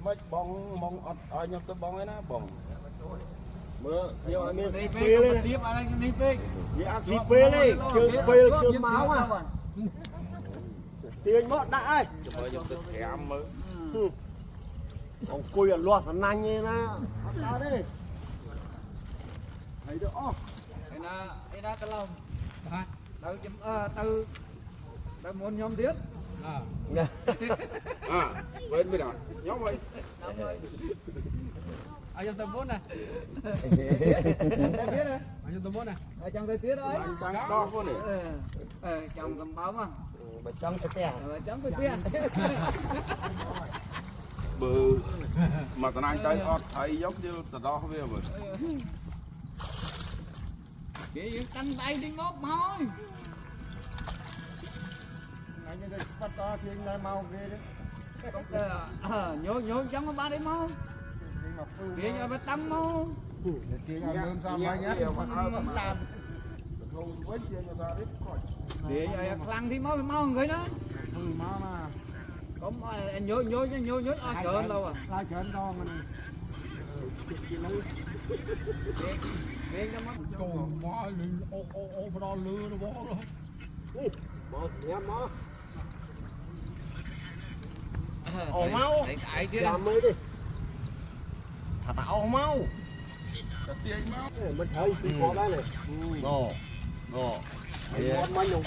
mấy bong ở nhau tới bong ấy nó bong mưa nhiều anh em đi phê lên tiếp anh đi phê đi ăn phê lên chưa máu mà tiền mất đã ơi mới dùng từ kém mới ông cùi ở loạt thằng nanh như nè ra đây thấy được không đây là cái lòng từ từ muốn nhóm tiếp bên nào nhóm ơi ở trong tầm 4 này ở trong tầm 4 này ở trong thời tiết đấy đang đo vô này trong cầm báo mà bà trong cái tè trong thời tiết bự mà tao anh tới thấy giống như tao đo về rồi cái cánh tay đi ngóp thôi này như đây bắt to thì anh lại mau ghê đấy nhô trong cái ba đấy mau kia cho bắt tâm mau để lăng thì mau người đó có anh nhớ chợ đâu à la chén to mà này để cho mắt Trời má lên ô phải đo lưa nó bó đó. một nhắm mó ồ mau ai kia làm mới đi thả tạo mau mình thấy có đây này nổ con bánh không